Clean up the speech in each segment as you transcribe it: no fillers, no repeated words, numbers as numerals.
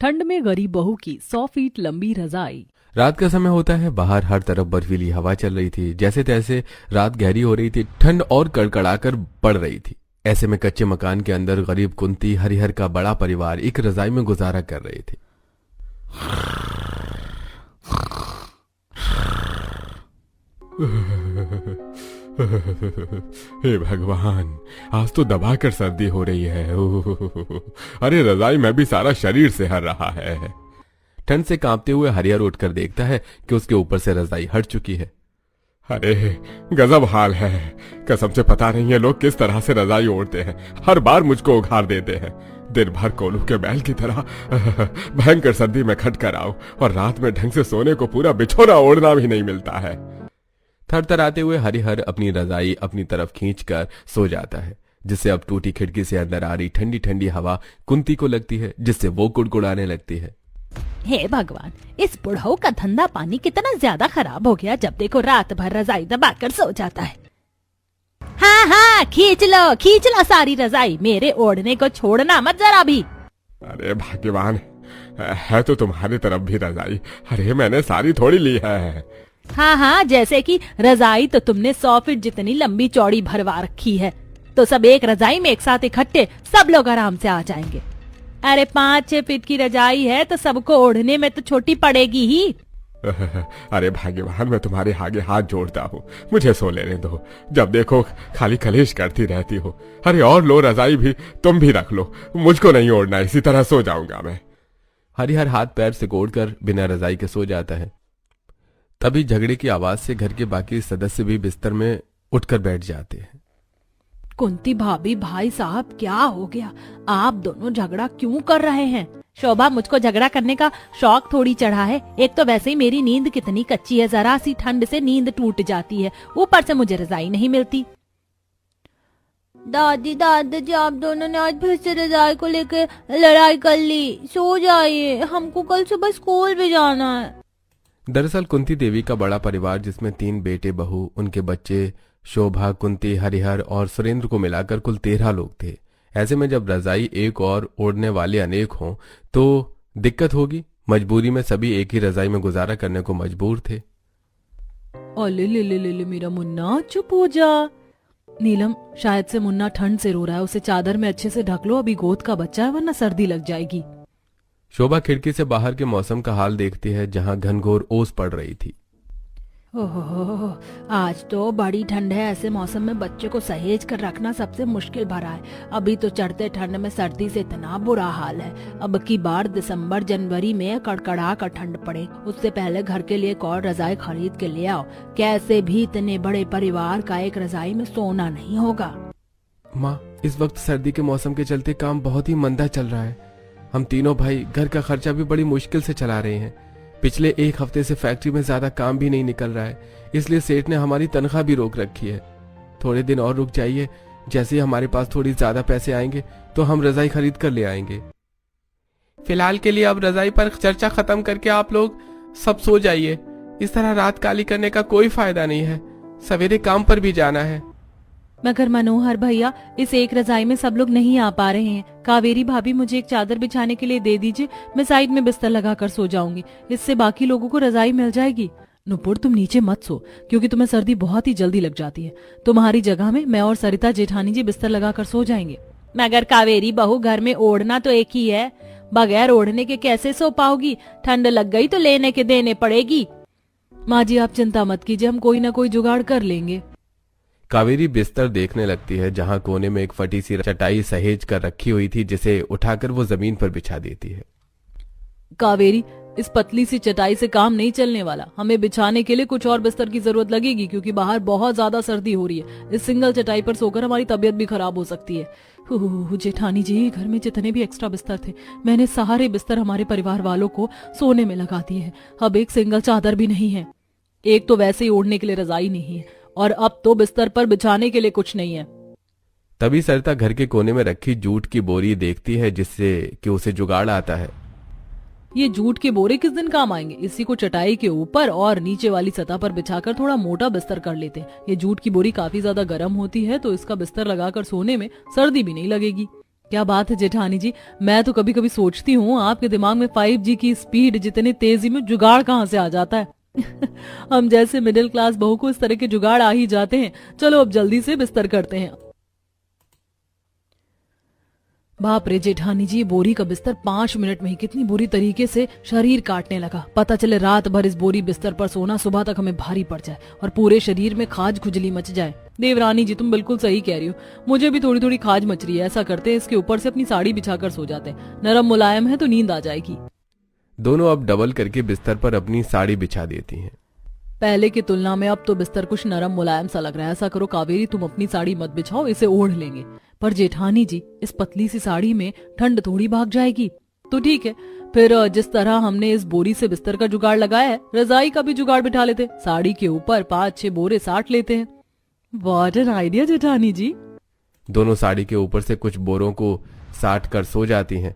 ठंड में गरीब बहू की 100 फीट लंबी रजाई। रात का समय होता है। बाहर हर तरफ बर्फीली हवा चल रही थी। जैसे तैसे रात गहरी हो रही थी। ठंड और कड़कड़ाकर बढ़ रही थी। ऐसे में कच्चे मकान के अंदर गरीब कुंती हरिहर का बड़ा परिवार एक रजाई में गुजारा कर रहे थे। हे भगवान, आज तो दबाकर सर्दी हो रही है। अरे रजाई में भी सारा शरीर सिहर रहा है। ठंड से कांपते हुए हरिहर उठकर देखता है कि उसके ऊपर से रजाई हट चुकी है। अरे गजब हाल है। कसम से पता नहीं है लोग किस तरह से रजाई ओढ़ते हैं। हर बार मुझको उघाड़ देते हैं। दिन भर कोल्हू के बैल की तरह भयंकर सर्दी में खट कर आओ और रात में ढंग से सोने को पूरा बिछोना ओढ़ना भी नहीं मिलता है। थरथराते हुए हरिहर अपनी रजाई अपनी तरफ खींचकर सो जाता है, जिससे अब टूटी खिड़की से अंदर आ रही ठंडी ठंडी हवा कुंती को लगती है, जिससे वो कुड़कुड़ाने लगती है। हे भगवान, इस बुढ़ऊ का धंधा पानी कितना ज्यादा खराब हो गया। जब देखो रात भर रजाई दबाकर सो जाता है। हाँ हाँ, खींच लो सारी रजाई। मेरे ओढ़ने को छोड़ना मत जरा भी। अरे भाग्यवान, है तो तुम्हारी तरफ भी रजाई। अरे मैंने सारी थोड़ी ली है। हाँ हाँ, जैसे कि रजाई तो तुमने 100 फीट जितनी लंबी चौड़ी भरवा रखी है, तो सब एक रजाई में एक साथ इकट्ठे सब लोग आराम से आ जाएंगे। अरे 5-6 फीट की रजाई है तो सबको ओढ़ने में तो छोटी पड़ेगी ही। अरे भाग्यवान, मैं तुम्हारे आगे हाथ जोड़ता हूँ, मुझे सो लेने दो। जब देखो खाली कलेश करती रहती हो। अरे और लो रजाई भी, तुम भी रख लो, मुझको नहीं ओढ़ना, इसी तरह सो जाऊंगा मैं। हरिहर हाथ पैर सिकोड़कर बिना रजाई के सो जाता है। तभी झगड़े की आवाज से घर के बाकी सदस्य भी बिस्तर में उठकर बैठ जाते हैं। कुंती भाभी, भाई साहब, क्या हो गया? आप दोनों झगड़ा क्यों कर रहे हैं? शोभा, मुझको झगड़ा करने का शौक थोड़ी चढ़ा है। एक तो वैसे ही मेरी नींद कितनी कच्ची है, जरा सी ठंड से नींद टूट जाती है, ऊपर से मुझे रजाई नहीं मिलती। दादाजी, आप दोनों ने आज फिर से रजाई को लेकर लड़ाई कर ली। सो जाइए, हमको कल सुबह स्कूल भी जाना है। दरअसल कुंती देवी का बड़ा परिवार, जिसमें 3 बेटे बहू, उनके बच्चे शोभा, कुंती, हरिहर और सुरेंद्र को मिलाकर कुल 13 लोग थे। ऐसे में जब रजाई एक और ओढ़ने वाले अनेक हों तो दिक्कत होगी। मजबूरी में सभी एक ही रजाई में गुजारा करने को मजबूर थे। ले ले ले ले ले मेरा मुन्ना, चुप हो जा। नीलम, शायद से मुन्ना ठंड से रो रहा है, उसे चादर में अच्छे से ढक लो, अभी गोद का बच्चा है वरना सर्दी लग जाएगी। शोभा खिड़की से बाहर के मौसम का हाल देखती है, जहां घनघोर ओस पड़ रही थी। ओहो, आज तो बड़ी ठंड है। ऐसे मौसम में बच्चे को सहेज कर रखना सबसे मुश्किल भरा है। अभी तो चढ़ते ठंड में सर्दी से इतना बुरा हाल है। अब की बार दिसंबर जनवरी में कड़कड़ा कर ठंड पड़े, उससे पहले घर के लिए एक और रजाई खरीद के ले आओ। कैसे भी इतने बड़े परिवार का एक रजाई में सोना नहीं होगा। माँ, इस वक्त सर्दी के मौसम के चलते काम बहुत ही मंदा चल रहा है। हम तीनों भाई घर का खर्चा भी बड़ी मुश्किल से चला रहे हैं। पिछले 1 हफ्ते से फैक्ट्री में ज्यादा काम भी नहीं निकल रहा है, इसलिए सेठ ने हमारी तनख्वाह भी रोक रखी है। थोड़े दिन और रुक जाइए, जैसे ही हमारे पास थोड़ी ज्यादा पैसे आएंगे तो हम रजाई खरीद कर ले आएंगे। फिलहाल के लिए अब रजाई पर चर्चा खत्म करके आप लोग सब सो जाइए। इस तरह रात काली करने का कोई फायदा नहीं है, सवेरे काम पर भी जाना है। मगर मनोहर भैया, इस एक रजाई में सब लोग नहीं आ पा रहे हैं। कावेरी भाभी, मुझे एक चादर बिछाने के लिए दे दीजिए, मैं साइड में बिस्तर लगाकर सो जाऊंगी, इससे बाकी लोगों को रजाई मिल जाएगी। नुपुर, तुम नीचे मत सो, क्योंकि तुम्हें सर्दी बहुत ही जल्दी लग जाती है। तुम्हारी जगह में मैं और सरिता जेठानी जी बिस्तर लगाकर सो जाएंगे। मगर कावेरी बहू, घर में ओढ़ना तो एक ही है, बगैर ओढ़ने के कैसे सो पाओगी? ठंड लग गई तो लेने के देने पड़ेगी। माँ जी, आप चिंता मत कीजिए, हम कोई ना कोई जुगाड़ कर लेंगे। कावेरी बिस्तर देखने लगती है, जहां कोने में एक फटी सी चटाई सहेज कर रखी हुई थी, जिसे उठाकर वो जमीन पर बिछा देती है। कावेरी, इस पतली सी चटाई से काम नहीं चलने वाला। हमें बिछाने के लिए कुछ और बिस्तर की जरूरत लगेगी, क्योंकि बाहर बहुत ज्यादा सर्दी हो रही है। इस सिंगल चटाई पर सोकर हमारी तबीयत भी खराब हो सकती है। जेठानी जी, घर में जितने भी एक्स्ट्रा बिस्तर थे, मैंने सारे बिस्तर हमारे परिवार वालों को सोने में लगा दिए हैं। अब एक सिंगल चादर भी नहीं है। एक तो वैसे ही ओढ़ने के लिए रजाई नहीं है, और अब तो बिस्तर पर बिछाने के लिए कुछ नहीं है। तभी सरिता घर के कोने में रखी जूट की बोरी देखती है, जिससे कि उसे जुगाड़ आता है। ये जूट के बोरे किस दिन काम आएंगे? इसी को चटाई के ऊपर और नीचे वाली सतह पर बिछाकर थोड़ा मोटा बिस्तर कर लेते हैं। ये जूट की बोरी काफी ज्यादा गर्म होती है, तो इसका बिस्तर लगाकर सोने में सर्दी भी नहीं लगेगी। क्या बात है जेठानी जी, मैं तो कभी कभी सोचती हूँ आपके दिमाग में 5G की स्पीड जितनी तेजी में जुगाड़ कहाँ से आ जाता है। हम जैसे मिडिल क्लास बहू को इस तरह के जुगाड़ आ ही जाते हैं। चलो अब जल्दी से बिस्तर करते हैं। बाप रे जेठानी जी, बोरी का बिस्तर 5 मिनट में ही कितनी बुरी तरीके से शरीर काटने लगा। पता चले रात भर इस बोरी बिस्तर पर सोना सुबह तक हमें भारी पड़ जाए और पूरे शरीर में खाज खुजली मच जाए। देवरानी जी तुम बिल्कुल सही कह रही हो, मुझे भी थोड़ी थोड़ी खाज मच रही है। ऐसा करते हैं, इसके ऊपर से अपनी साड़ी बिछाकर सो जाते हैं, नरम मुलायम है तो नींद आ जाएगी। दोनों अब डबल करके बिस्तर पर अपनी साड़ी बिछा देती हैं। पहले की तुलना में अब तो बिस्तर कुछ नरम मुलायम सा लग रहा है। ऐसा करो कावेरी, तुम अपनी साड़ी मत बिछाओ, इसे ओढ़ लेंगे। पर जेठानी जी, इस पतली सी साड़ी में ठंड थोड़ी भाग जाएगी। तो ठीक है, फिर जिस तरह हमने इस बोरी से बिस्तर का जुगाड़ लगाया है, रजाई का भी जुगाड़ बिठा लेते। साड़ी के ऊपर 5-6 बोरे साट लेते हैं। व्हाट एन आइडिया जेठानी जी। दोनों साड़ी के ऊपर से कुछ बोरों को साट कर सो जाती हैं,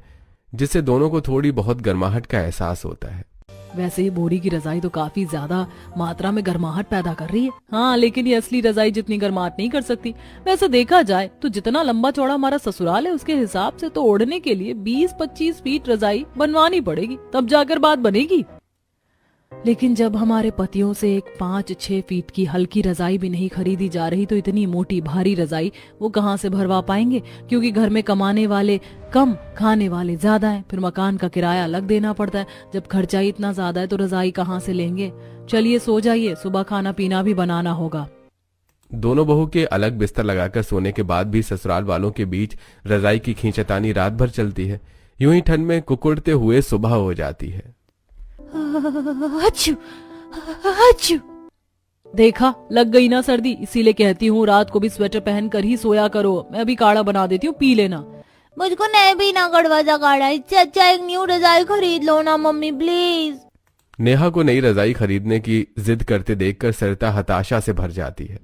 जिससे दोनों को थोड़ी बहुत गर्माहट का एहसास होता है। वैसे ये बोरी की रजाई तो काफी ज्यादा मात्रा में गर्माहट पैदा कर रही है। हाँ, लेकिन ये असली रजाई जितनी गर्माहट नहीं कर सकती। वैसे देखा जाए तो जितना लंबा चौड़ा हमारा ससुराल है, उसके हिसाब से तो ओढ़ने के लिए 20-25 फीट रजाई बनवानी पड़ेगी, तब जाकर बात बनेगी। लेकिन जब हमारे पतियों से एक 5-6 फीट की हल्की रजाई भी नहीं खरीदी जा रही, तो इतनी मोटी भारी रजाई वो कहाँ से भरवा पाएंगे? क्योंकि घर में कमाने वाले कम, खाने वाले ज्यादा हैं। फिर मकान का किराया अलग देना पड़ता है। जब खर्चा ही इतना ज्यादा है तो रजाई कहाँ से लेंगे? चलिए सो जाइए, सुबह खाना पीना भी बनाना होगा। दोनों बहू के अलग बिस्तर लगाकर सोने के बाद भी ससुराल वालों के बीच रजाई की खींचतानी रात भर चलती है। यूं ही ठंड में कुकुड़ते हुए सुबह हो जाती है। अच्छू, अच्छू। देखा, लग गई ना सर्दी। इसीलिए कहती हूँ रात को भी स्वेटर पहन कर ही सोया करो। मैं अभी काढ़ा बना देती हूँ, पी लेना। मुझको नहीं भी ना कड़वा काढ़ा, इससे अच्छा एक न्यू रजाई खरीद लो ना मम्मी प्लीज। नेहा को नई रजाई खरीदने की जिद करते देखकर सरिता हताशा से भर जाती है।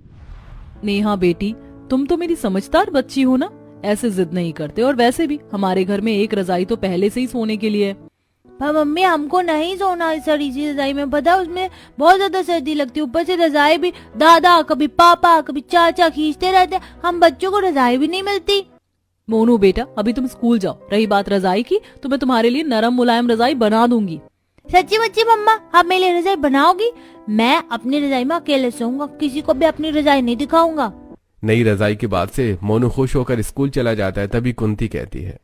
नेहा बेटी, तुम तो मेरी समझदार बच्ची हो ना, ऐसे जिद नहीं करते। और वैसे भी हमारे घर में एक रजाई तो पहले से ही सोने के लिए है। पर मम्मी हमको नहीं सोना इस सड़ी सी रजाई में, पता है उसमें बहुत ज्यादा सर्दी लगती है। ऊपर से रजाई भी दादा, कभी पापा, कभी चाचा खींचते रहते, हम बच्चों को रजाई भी नहीं मिलती। मोनू बेटा, अभी तुम स्कूल जाओ। रही बात रजाई की, तो मैं तुम्हारे लिए नरम मुलायम रजाई बना दूंगी। सच्ची बच्ची मम्मा, आप मेरे लिए रजाई बनाओगी? मैं अपनी रजाई में अकेले सोऊंगा, किसी को भी अपनी रजाई नहीं दिखाऊंगा। नई रजाई की बात से मोनू खुश होकर स्कूल चला जाता है। तभी कुंती कहती है,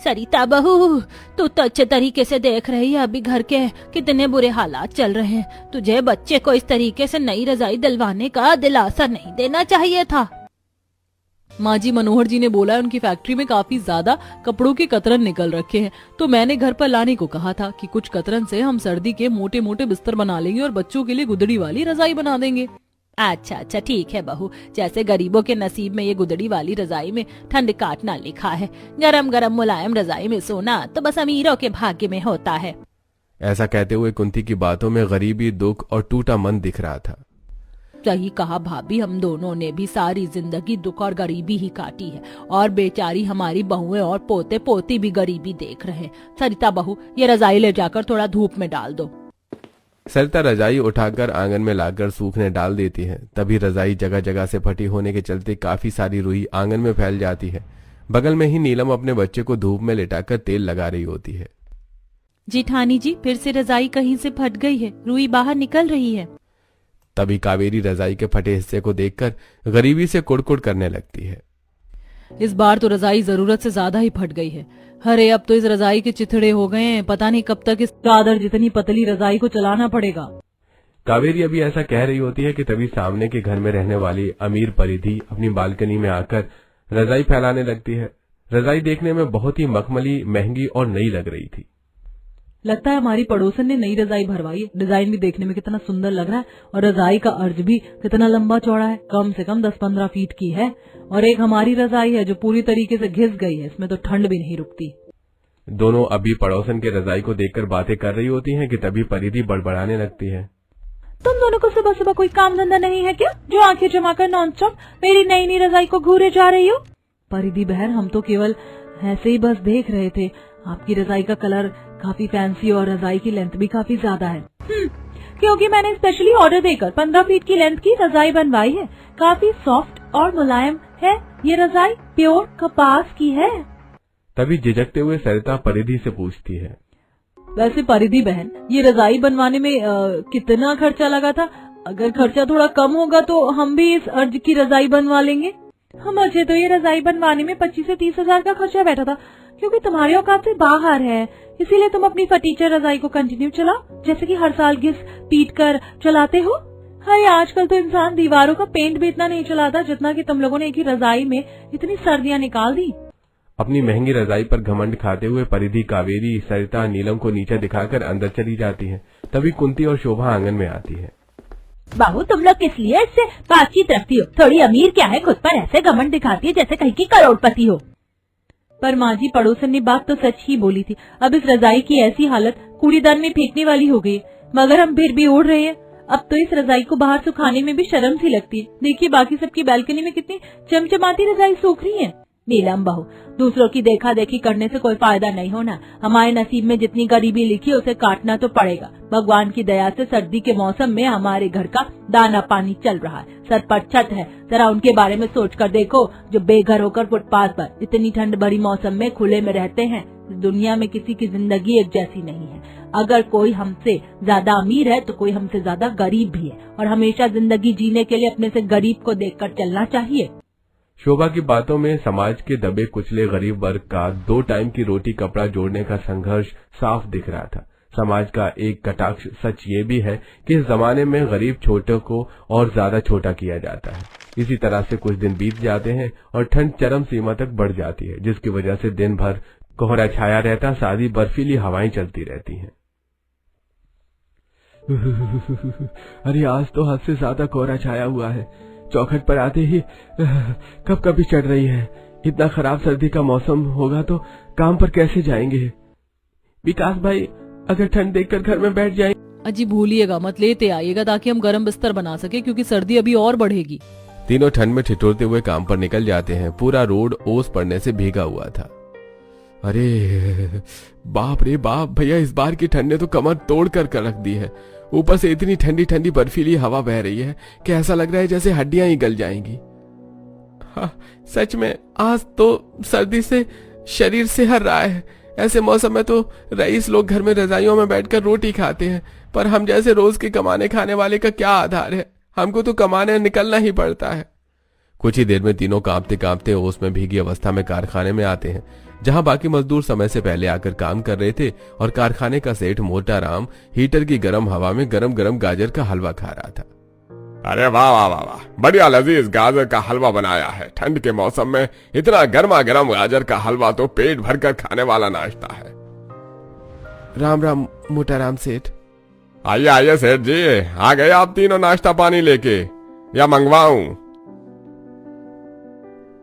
सरिता बहू, तू तो अच्छे तरीके से देख रही है अभी घर के कितने बुरे हालात चल रहे हैं। तुझे बच्चे को इस तरीके से नई रजाई दिलवाने का दिलासा नहीं देना चाहिए था। माँ जी, मनोहर जी ने बोला है उनकी फैक्ट्री में काफी ज्यादा कपड़ों के कतरन निकल रखे हैं, तो मैंने घर पर लाने को कहा था कि कुछ कतरन से हम सर्दी के मोटे मोटे बिस्तर बना लेंगे और बच्चों के लिए गुदड़ी वाली रजाई बना देंगे। अच्छा अच्छा ठीक है बहू, जैसे गरीबों के नसीब में ये गुदड़ी वाली रजाई में ठंड काटना लिखा है, गरम गरम मुलायम रजाई में सोना तो बस अमीरों के भाग्य में होता है। ऐसा कहते हुए कुंती की बातों में गरीबी, दुख और टूटा मन दिख रहा था। सही कहा भाभी, हम दोनों ने भी सारी जिंदगी दुख और गरीबी ही काटी है, और बेचारी हमारी बहुएं और पोते पोती भी गरीबी देख रहे हैं। सरिता बहू, ये रजाई ले जाकर थोड़ा धूप में डाल दो। सरिता रजाई उठाकर आंगन में लाकर सूखने डाल देती है। तभी रजाई जगह जगह से फटी होने के चलते काफी सारी रुई आंगन में फैल जाती है। बगल में ही नीलम अपने बच्चे को धूप में लिटाकर तेल लगा रही होती है। जेठानी जी, फिर से रजाई कहीं से फट गई है, रुई बाहर निकल रही है। तभी कावेरी रजाई के फटे हिस्से को देखकर गरीबी से कुड़कुड़ करने लगती है। इस बार तो रजाई जरूरत से ज्यादा ही फट गई है। अरे अब तो इस रजाई के चिथड़े हो गए हैं, पता नहीं कब तक इस चादर जितनी पतली रजाई को चलाना पड़ेगा। कावेरी अभी ऐसा कह रही होती है कि तभी सामने के घर में रहने वाली अमीर परिधि अपनी बालकनी में आकर रजाई फैलाने लगती है। रजाई देखने में बहुत ही मखमली, महंगी और नई लग रही थी। लगता है हमारी पड़ोसन ने नई रजाई भरवाई है। डिजाइन भी देखने में कितना सुंदर लग रहा है और रजाई का अर्ज भी कितना लंबा चौड़ा है, कम से कम 10-15 फीट की है। और एक हमारी रजाई है जो पूरी तरीके से घिस गई है, इसमें तो ठंड भी नहीं रुकती। दोनों अभी पड़ोसन के रजाई को देखकर बातें कर रही होती हैं कि तभी परिधि बड़बड़ाने लगती है। तुम दोनों को सुबह सुबह कोई काम धंधा नहीं है क्या, जो आंखें जमाकर नॉनस्टॉप मेरी नई नई रजाई को घूरे जा रही हो? परिधि बहन, हम तो केवल ऐसे ही बस देख रहे थे। आपकी रजाई का कलर काफी फैंसी और रजाई की लेंथ भी काफी ज्यादा है। क्योंकि मैंने स्पेशली ऑर्डर देकर 15 फीट की लेंथ की रजाई बनवाई है। काफी सॉफ्ट और मुलायम है ये रजाई प्योर कपास की है। तभी झिझकते हुए सरिता परिधि से पूछती है, वैसे परिधि बहन, ये रजाई बनवाने में कितना खर्चा लगा था? अगर खर्चा थोड़ा कम होगा तो हम भी इस अर्ज की रजाई बनवा लेंगे। मुझे तो ये रजाई बनवाने में 25 से 30 हजार का खर्चा बैठा था, क्योंकि तुम्हारे औकात से बाहर है, इसीलिए तुम अपनी फटीचर रजाई को कंटिन्यू चलाओ, जैसे कि हर साल घिस पीट कर चलाते हो। अरे आजकल तो इंसान दीवारों का पेंट भी इतना नहीं चलाता जितना कि तुम लोगों ने एक ही रजाई में इतनी सर्दियां निकाल दी। अपनी महंगी रजाई पर घमंड खाते हुए परिधि, कावेरी, सरिता, नीलम को नीचे दिखाकर अंदर चली जाती है। तभी कुंती और शोभा आंगन में आती है। बाबू, तुम लोग किस लिए इससे बातचीत रखती हो? थोड़ी अमीर क्या है, खुद पर ऐसे घमंड दिखाती है जैसे कहीं की करोड़पति हो। पर माँ जी, पड़ोसन ने बात तो सच ही बोली थी। अब इस रजाई की ऐसी हालत कूड़ेदान में फेंकने वाली हो गई, मगर हम फिर भी ओढ़ रहे हैं। अब तो इस रजाई को बाहर सुखाने में भी शर्म सी लगती है। देखिए बाकी सबकी बालकनी में कितनी चमचमाती रजाई सूख रही है। नीलम बहू, दूसरों की देखा देखी करने से कोई फायदा नहीं होना। हमारे नसीब में जितनी गरीबी लिखी है उसे काटना तो पड़ेगा। भगवान की दया से सर्दी के मौसम में हमारे घर का दाना पानी चल रहा है, सर पर छत है। जरा उनके बारे में सोच कर देखो, जो बेघर होकर फुटपाथ पर इतनी ठंड भरी मौसम में खुले में रहते हैं। इस दुनिया में किसी की जिंदगी एक जैसी नहीं है। अगर कोई हमसे ज्यादा अमीर है तो कोई हमसे ज्यादा गरीब भी है, और हमेशा जिंदगी जीने के लिए अपने से गरीब को देखकर चलना चाहिए। शोभा की बातों में समाज के दबे कुचले गरीब वर्ग का 2 टाइम की रोटी कपड़ा जोड़ने का संघर्ष साफ दिख रहा था। समाज का एक कटाक्ष सच ये भी है कि इस जमाने में गरीब छोटे को और ज्यादा छोटा किया जाता है। इसी तरह से कुछ दिन बीत जाते हैं और ठंड चरम सीमा तक बढ़ जाती है, जिसकी वजह से दिन भर कोहरा छाया रहता, सादी बर्फीली हवाएं चलती रहती हैं। अरे आज तो हद से ज्यादा कोहरा छाया हुआ है। चौखट पर आते ही कब कभी चढ़ रही है। इतना खराब सर्दी का मौसम होगा तो काम पर कैसे जाएंगे? विकास भाई, अगर ठंड देखकर घर में बैठ जाए। अजी भूलिएगा मत, लेते आइएगा ताकि हम गर्म बिस्तर बना सके, क्योंकि सर्दी अभी और बढ़ेगी। तीनों ठंड में ठिठुरते हुए काम पर निकल जाते हैं। पूरा रोड ओस पड़ने से भीगा हुआ था। अरे बाप रे बाप भैया, इस बार की ठंड ने तो कमर तोड़ कर रख दी है। ऊपर से इतनी ठंडी ठंडी बर्फीली हवा बह रही है कि ऐसा लग रहा है जैसे हड्डियां ही गल जाएंगी। हाँ, सच में आज तो सर्दी से शरीर सिहर रहा है। ऐसे मौसम में तो रईस लोग घर में रजाइयों में बैठकर रोटी खाते हैं, पर हम जैसे रोज के कमाने खाने वाले का क्या आधार है? हमको तो कमाने निकलना ही पड़ता है। कुछ ही देर में तीनों कांपते कांपते ओस में भीगी अवस्था में कारखाने में आते हैं, जहां बाकी मजदूर समय से पहले आकर काम कर रहे थे और कारखाने का सेठ मोटा राम हीटर की गर्म हवा में गरम गरम गाजर का हलवा खा रहा था। अरे वाह वाह वाह वाह, बढ़िया लजीज गाजर का हलवा बनाया है। ठंड के मौसम में इतना गर्मा गर्म गाजर का हलवा तो पेट भरकर खाने वाला नाश्ता है। राम राम मोटा राम सेठ। आइए आइए सेठ जी, आ गए आप तीनों नाश्ता पानी लेके, या मंगवाऊं?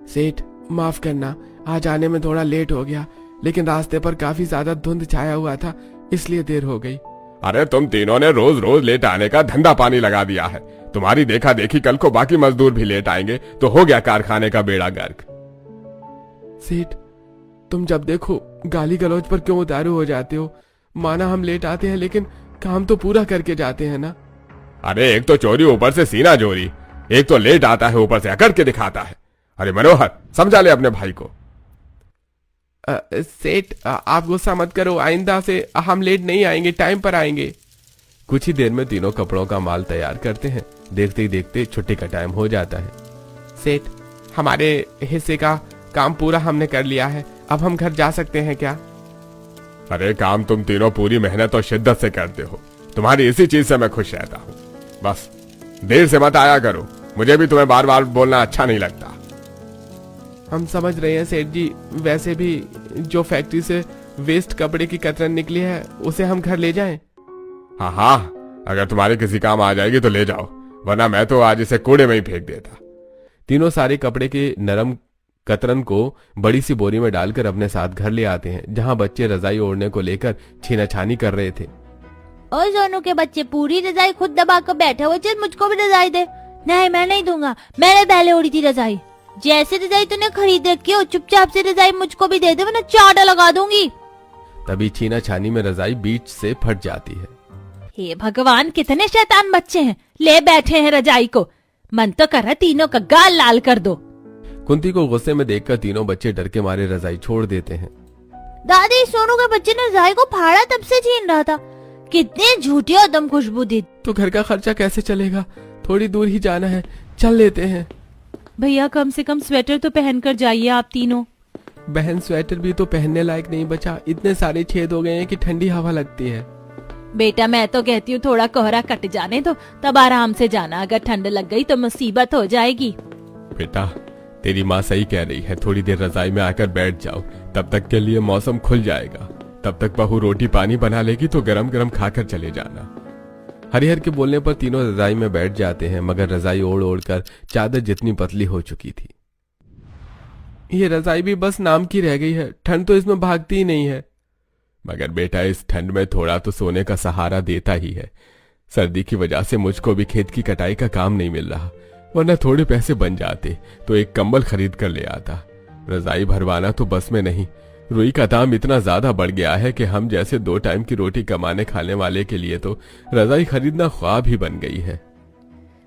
सेठ माफ करना, आज आने में थोड़ा लेट हो गया, लेकिन रास्ते पर काफी ज्यादा धुंध छाया हुआ था, इसलिए देर हो गई। अरे तुम तीनों ने रोज रोज लेट आने का धंधा पानी लगा दिया है। तुम्हारी देखा देखी कल को बाकी मजदूर भी लेट आएंगे तो हो गया कारखाने का बेड़ा गर्क। सेठ, तुम जब देखो गाली गलौज पर क्यों उतारू हो जाते हो? माना हम लेट आते हैं, लेकिन काम तो पूरा करके जाते हैं ना। अरे एक तो चोरी ऊपर से सीना चोरी, एक तो लेट आता है ऊपर से अकड़ के दिखाता है। अरे मनोहर, समझा ले अपने भाई को। सेठ आप गुस्सा मत करो, आइंदा से हम लेट नहीं आएंगे, टाइम पर आएंगे। कुछ ही देर में तीनों कपड़ों का माल तैयार करते हैं। देखते ही देखते छुट्टी का टाइम हो जाता है। सेठ, हमारे हिस्से का काम पूरा हमने कर लिया है, अब हम घर जा सकते हैं क्या? अरे काम तुम तीनों पूरी मेहनत और शिद्दत से करते हो, तुम्हारी इसी चीज से मैं खुश रहता हूँ। बस देर से मत आया करो, मुझे भी तुम्हें बार बार बोलना अच्छा नहीं लगता। हम समझ रहे हैं सेठ जी, वैसे भी जो फैक्ट्री से वेस्ट कपड़े की कतरन निकली है उसे हम घर ले जाएं? हाँ हाँ, अगर तुम्हारे किसी काम आ जाएगी तो ले जाओ, वरना मैं तो आज इसे कूड़े में ही फेंक देता। तीनों सारे कपड़े के नरम कतरन को बड़ी सी बोरी में डालकर अपने साथ घर ले आते हैं, जहां बच्चे रजाई ओढ़ने को लेकर छीनाछानी कर रहे थे। ओ सोनू के बच्चे, पूरी रजाई खुद दबा कर बैठे हुए, चल मुझको भी रजाई दे। नहीं, मैं नहीं दूंगा, मैंने पहले ओढ़ी थी रजाई। जैसे रजाई तूने खरीद रखी हो, चुपचाप से रजाई मुझको भी दे दे, वरना चाटा लगा दूंगी। तभी छीनाछानी में रजाई बीच से फट जाती है। हे भगवान, कितने शैतान बच्चे हैं, ले बैठे हैं रजाई को। मन तो कर रहा तीनों का गाल लाल कर दो। कुंती को गुस्से में देखकर तीनों बच्चे डर के मारे रजाई छोड़ देते हैं। दादी, सोनू के बच्चे ने रजाई को फाड़ा तब से छीन रहा था। कितने झूठे हो तुम खुशबू दी। तो घर का खर्चा कैसे चलेगा? थोड़ी दूर ही जाना है, चल लेते हैं। भैया कम से कम स्वेटर तो पहन कर जाइए आप तीनों। बहन स्वेटर भी तो पहनने लायक नहीं बचा, इतने सारे छेद हो गए हैं कि ठंडी हवा लगती है। बेटा मैं तो कहती हूँ थोड़ा कोहरा कट जाने दो, तब आराम से जाना। अगर ठंड लग गई तो मुसीबत हो जाएगी। बेटा तेरी माँ सही कह रही है, थोड़ी देर रजाई में आकर बैठ जाओ, तब तक के लिए मौसम खुल जाएगा। तब तक बहू रोटी पानी बना लेगी तो गरम गरम खाकर चले जाना। हरिहर के बोलने पर तीनों रजाई में बैठ जाते हैं, मगर रजाई ओढ़ ओढ़ कर चादर जितनी पतली हो चुकी थी। ये रजाई भी बस नाम की रह गई है, ठंड तो इसमें भागती ही नहीं है। मगर बेटा इस ठंड में थोड़ा तो सोने का सहारा देता ही है। सर्दी की वजह से मुझको भी खेत की कटाई का काम नहीं मिल रहा, वरना थोड़े पैसे बन जाते तो एक कंबल खरीद कर ले आता। रजाई भरवाना तो बस में नहीं, रुई का दाम इतना ज्यादा बढ़ गया है कि हम जैसे 2 टाइम की रोटी कमाने खाने वाले के लिए तो रजाई खरीदना ख्वाब ही बन गई है।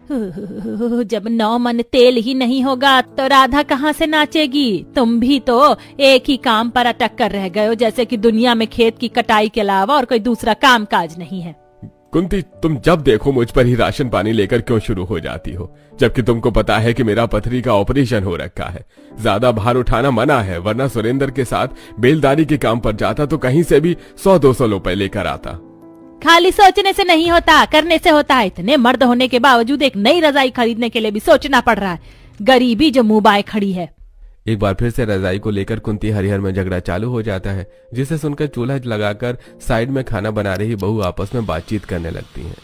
जब 9 मन तेल ही नहीं होगा तो राधा कहाँ से नाचेगी? तुम भी तो एक ही काम पर अटक कर रह गए हो, जैसे कि दुनिया में खेत की कटाई के अलावा और कोई दूसरा काम काज नहीं है। कुंती, तुम जब देखो मुझ पर ही राशन पानी लेकर क्यों शुरू हो जाती हो, जबकि तुमको पता है कि मेरा पथरी का ऑपरेशन हो रखा है। ज्यादा भार उठाना मना है, वरना सुरेंद्र के साथ बेलदारी के काम पर जाता तो कहीं से भी 100-200 रुपए लेकर आता। खाली सोचने से नहीं होता, करने से होता है। इतने मर्द होने के बावजूद एक नई रजाई खरीदने के लिए भी सोचना पड़ रहा है। गरीबी जो मुंह बाय खड़ी है। एक बार फिर से रजाई को लेकर कुंती हरिहर में झगड़ा चालू हो जाता है, जिसे सुनकर चूल्हा लगाकर साइड में खाना बना रही बहू आपस में बातचीत करने लगती हैं।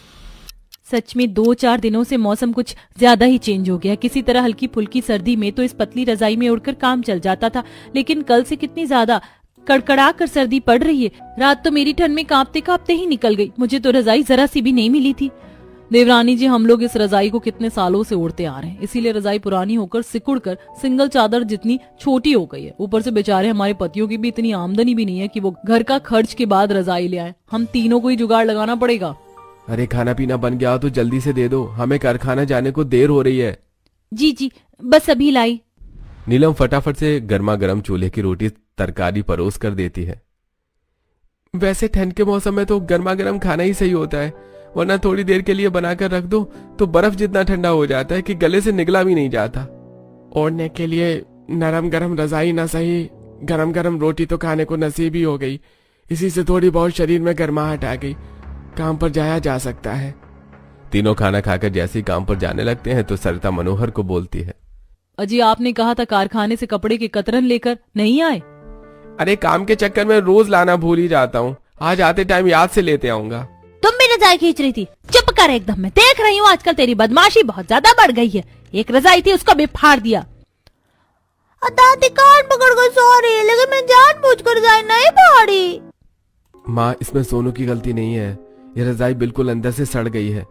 सच में 2-4 दिनों से मौसम कुछ ज्यादा ही चेंज हो गया। किसी तरह हल्की फुल्की सर्दी में तो इस पतली रजाई में उड़कर काम चल जाता था, लेकिन कल से कितनी ज्यादा कड़कड़ा कर सर्दी पड़ रही है। रात तो मेरी ठंड में कांपते कांपते ही निकल गई। मुझे तो रजाई जरा सी भी नहीं मिली थी। देवरानी जी, हम लोग इस रजाई को कितने सालों से ओढ़ते आ रहे हैं, इसीलिए रजाई पुरानी होकर सिकुड़ कर सिंगल चादर जितनी छोटी हो गई है। ऊपर से बेचारे हमारे पतियों की भी इतनी आमदनी भी नहीं है कि वो घर का खर्च के बाद रजाई ले आए। हम तीनों को ही जुगाड़ लगाना पड़ेगा। अरे खाना पीना बन गया तो जल्दी से दे दो, हमें कारखाना जाने को देर हो रही है। जी जी, बस अभी लाई। नीलम फटाफट से गर्मा गर्म चूल्हे की रोटी तरकारी परोस कर देती है। वैसे ठंड के मौसम में तो गर्मा गर्म खाना ही सही होता है, वरना थोड़ी देर के लिए बनाकर रख दो तो बर्फ जितना ठंडा हो जाता है कि गले से निकला भी नहीं जाता। ओढ़ने के लिए नरम गरम रजाई ना सही, गरम गरम रोटी तो खाने को नसीब ही हो गई। इसी से थोड़ी बहुत शरीर में गर्माहट आ गई, काम पर जाया जा सकता है। तीनों खाना खाकर जैसे ही काम पर जाने लगते हैं तो सरिता मनोहर को बोलती है, अजी आपने कहा था कारखाने से कपड़े के कतरन लेकर नहीं आए। अरे काम के चक्कर में रोज लाना भूल ही जाता हूँ, आज आते टाइम याद से लेते आऊंगा। तुम भी रजाई खींच रही थी? चुप कर एकदम, मैं देख रही हूँ आजकल तेरी बदमाशी बहुत ज्यादा बढ़ गई है। एक रजाई थी उसको भी फाड़ दिया। दादी कान पकड़ कर सो रही है, लेकिन मैं जानबूझकर रजाई नहीं फाड़ी। माँ, इसमें सोनू की गलती नहीं है, ये रजाई बिल्कुल अंदर से सड़ गई है,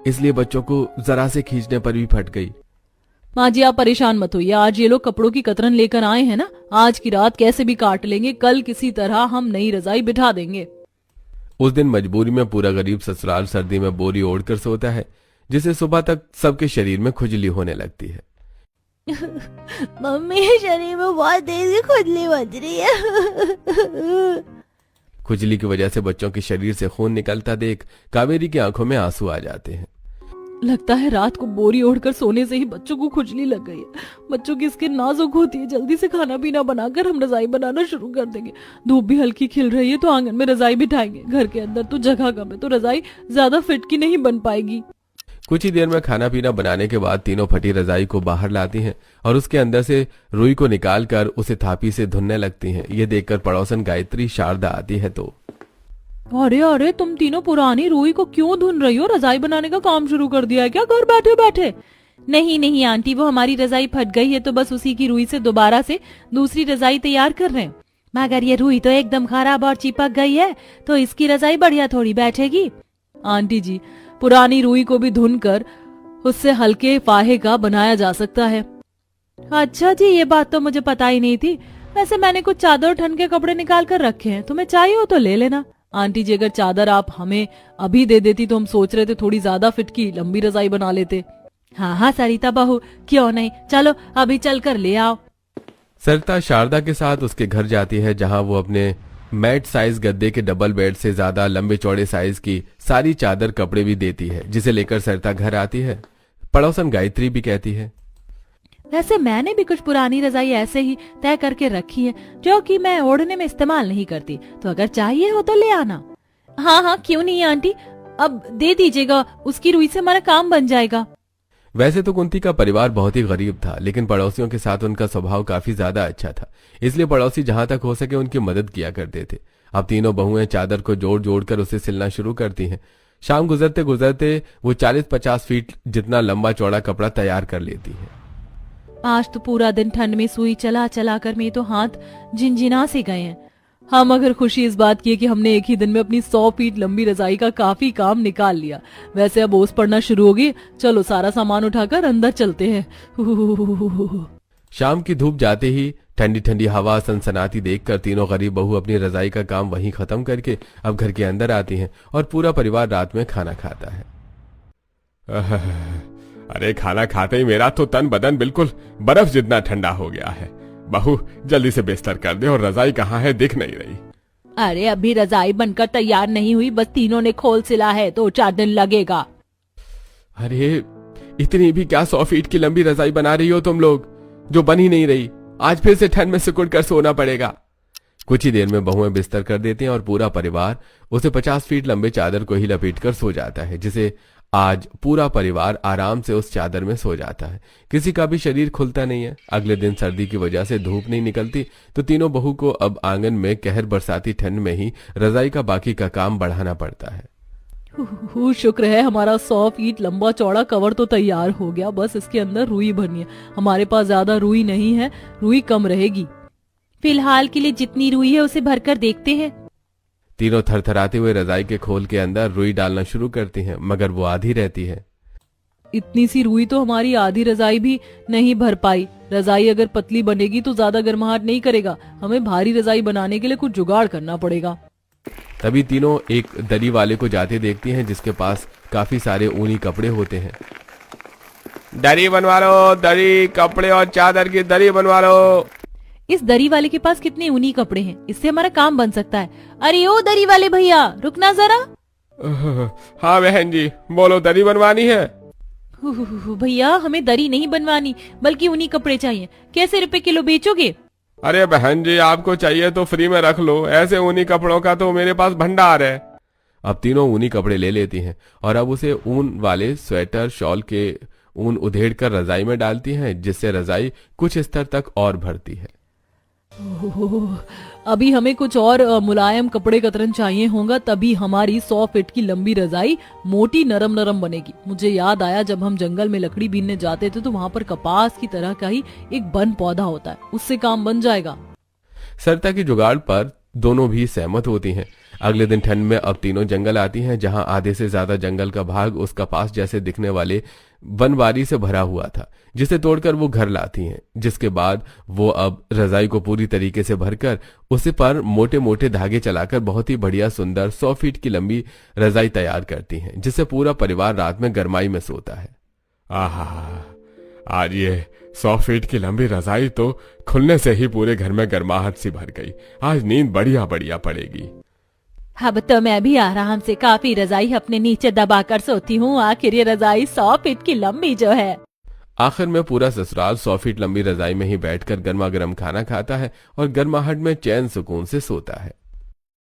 इसलिए बच्चों को जरा से खींचने पर भी फट गई। माँ जी आप परेशान मत होइए, आज ये लोग कपड़ों की कतरन लेकर आए हैं ना, आज की रात कैसे भी काट लेंगे, कल किसी तरह हम नई रजाई बिठा देंगे। उस दिन मजबूरी में पूरा गरीब ससुराल सर्दी में बोरी ओढ़कर सोता है, जिसे सुबह तक सबके शरीर में खुजली होने लगती है। मम्मी शरीर में बहुत तेज खुजली बज रही है। खुजली की वजह से बच्चों के शरीर से खून निकलता देख कावेरी की आंखों में आंसू आ जाते हैं। लगता है रात को बोरी ओढ़कर सोने से ही बच्चों को खुजली लग गई है। बच्चों की स्किन नाजुक होती है, जल्दी से खाना पीना बनाकर हम रजाई बनाना शुरू कर देंगे। धूप भी हल्की खिल रही है तो आंगन में रजाई बिठाएंगे। घर के अंदर तो जगह कम है तो रजाई ज्यादा फिट की नहीं बन पाएगी। कुछ ही देर में खाना पीना बनाने के बाद तीनों फटी रजाई को बाहर लाती हैं और उसके अंदर से रुई को निकालकर उसे थापी से धुनने लगती हैं। ये देखकर पड़ोसन गायत्री शारदा आती है तो, अरे अरे तुम तीनों पुरानी रुई को क्यों धुन रही हो? रजाई बनाने का काम शुरू कर दिया है क्या घर बैठे बैठे? नहीं नहीं आंटी, वो हमारी रजाई फट गई है तो बस उसी की रुई से दोबारा से दूसरी रजाई तैयार कर रहे हैं। मगर ये रुई तो एकदम खराब और चिपक गई है तो इसकी रजाई बढ़िया थोड़ी बैठेगी। आंटी जी, पुरानी रुई को भी धुन कर उससे हल्के फाहे का बनाया जा सकता है। अच्छा जी, ये बात तो मुझे पता ही नहीं थी। वैसे मैंने कुछ चादर और ठंड के कपड़े निकाल कर रखे हैं, तुम्हें चाहिए हो तो ले लेना। आंटी जी, अगर चादर आप हमें अभी दे देती तो हम सोच रहे थे थोड़ी ज्यादा फिट की लंबी रजाई बना लेते। हाँ हाँ सरिता बहू, क्यों नहीं, चलो अभी चल कर ले आओ। सरिता शारदा के साथ उसके घर जाती है, जहां वो अपने मैट साइज गद्दे के डबल बेड से ज्यादा लंबे चौड़े साइज की सारी चादर कपड़े भी देती है, जिसे लेकर सरिता घर आती है। पड़ोसन गायत्री भी कहती है, वैसे मैंने भी कुछ पुरानी रजाई ऐसे ही तय करके रखी है जो कि मैं ओढ़ने में इस्तेमाल नहीं करती, तो अगर चाहिए हो तो ले आना। हाँ हाँ क्यों नहीं आंटी, अब दे दीजिएगा, उसकी रुई से हमारा काम बन जाएगा। वैसे तो कुंती का परिवार बहुत ही गरीब था, लेकिन पड़ोसियों के साथ उनका स्वभाव काफी ज्यादा अच्छा था, इसलिए पड़ोसी जहां तक हो सके उनकी मदद किया करते थे। अब तीनों बहुएं चादर को जोड़ जोड़ कर उसे सिलना शुरू करती हैं। शाम गुजरते गुजरते वो 40-50 फीट जितना लंबा चौड़ा कपड़ा तैयार कर लेती है। आज तो पूरा दिन ठंड में सुई चला चला कर मेरे तो हाथ झिनझिना से गए हैं। हम अगर खुशी इस बात की है कि हमने एक ही दिन में अपनी 100 फीट लंबी रजाई का काफी काम निकाल लिया। वैसे अब ओस पड़ना शुरू होगी, चलो सारा सामान उठाकर अंदर चलते हैं। शाम की धूप जाते ही ठंडी ठंडी हवा सनसनाती देखकर तीनों गरीब बहू अपनी रजाई का काम वहीं खत्म करके अब घर के अंदर आती हैं और पूरा परिवार रात में खाना खाता है। अरे खाना खाते ही मेरा तो तन बदन बिल्कुल बर्फ जितना ठंडा हो गया है। बहू जल्दी से बिस्तर कर दे, और रजाई कहाँ है दिख नहीं रही। अरे अभी रजाई बनकर तैयार नहीं हुई, बस तीनों ने खोल सिला है, 2-4 दिन लगेगा। अरे इतनी भी क्या 100 फीट की लंबी रजाई बना रही हो तुम लोग, जो बन ही नहीं रही। आज फिर से ठंड में सिकुड़ कर सोना पड़ेगा। कुछ ही देर में बहुएं बिस्तर कर देती हैं और पूरा परिवार उसे 50 फीट लंबे चादर को ही लपेट कर सो जाता है, जिसे आज पूरा परिवार आराम से उस चादर में सो जाता है। किसी का भी शरीर खुलता नहीं है। अगले दिन सर्दी की वजह से धूप नहीं निकलती, तो तीनों बहू को अब आंगन में कहर बरसाती ठंड में ही रजाई का बाकी का काम बढ़ाना पड़ता है। शुक्र है हमारा 100 फीट लंबा चौड़ा कवर तो तैयार हो गया, बस इसके अंदर रुई भरनी है। हमारे पास ज्यादा रुई नहीं है, रुई कम रहेगी। फिलहाल के लिए जितनी रुई है उसे भरकर देखते हैं। तीनों थरथराते हुए रजाई के खोल के अंदर रुई डालना शुरू करती हैं, मगर वो आधी रहती है। इतनी सी रुई तो हमारी आधी रजाई भी नहीं भर पाई। रजाई अगर पतली बनेगी तो ज्यादा गर्माहट नहीं करेगा, हमें भारी रजाई बनाने के लिए कुछ जुगाड़ करना पड़ेगा। तभी तीनों एक दरी वाले को जाते देखती हैं, जिसके पास काफी सारे ऊनी कपड़े होते हैं। दरी बनवा लो, दरी, कपड़े और चादर की दरी बनवा लो। इस दरी वाले के पास कितने ऊनी कपड़े हैं, इससे हमारा काम बन सकता है। अरे ओ दरी वाले भैया, रुकना जरा। हाँ बहन जी, बोलो, दरी बनवानी है? भैया हमें दरी नहीं बनवानी, बल्कि ऊनी कपड़े चाहिए। कैसे रुपए किलो बेचोगे? अरे बहन जी, आपको चाहिए तो फ्री में रख लो, ऐसे ऊनी कपड़ों का तो मेरे पास भंडार है। अब तीनों ऊनी कपड़े ले लेती हैं और अब उसे ऊन वाले स्वेटर शॉल के ऊन उधेड़ कर रजाई में डालती हैं, जिससे रजाई कुछ स्तर तक और भरती है। अभी हमें कुछ और मुलायम कपड़े कतरन चाहिए होगा, तभी हमारी 100 फीट की लंबी रजाई मोटी नरम नरम बनेगी। मुझे याद आया, जब हम जंगल में लकड़ी बीनने जाते थे तो वहाँ पर कपास की तरह का ही एक वन पौधा होता है, उससे काम बन जाएगा। सरिता की जुगाड़ पर दोनों भी सहमत होती हैं। अगले दिन ठंड में अब तीनों जंगल आती हैं, जहां आधे से ज्यादा जंगल का भाग उस कपास जैसे दिखने वाले वनबारी से भरा हुआ था, जिसे तोड़कर वो घर लाती हैं। जिसके बाद वो अब रजाई को पूरी तरीके से भरकर उसे पर मोटे मोटे धागे चलाकर बहुत ही बढ़िया सुंदर 100 फीट की लंबी रजाई तैयार करती हैं, जिससे पूरा परिवार रात में गर्माई में सोता है। आहा, आज ये 100 फीट की लंबी रजाई तो खुलने से ही पूरे घर में गर्माहट सी भर गई। आज नींद बढ़िया बढ़िया पड़ेगी। अब तो मैं भी आराम से काफी रजाई अपने नीचे दबाकर सोती हूँ। आखिर ये रजाई 100 फीट की लंबी जो है। आखिर में पूरा ससुराल 100 फीट लंबी रजाई में ही बैठकर गर्मा गर्म खाना खाता है और गर्माहट में चैन सुकून से सोता है।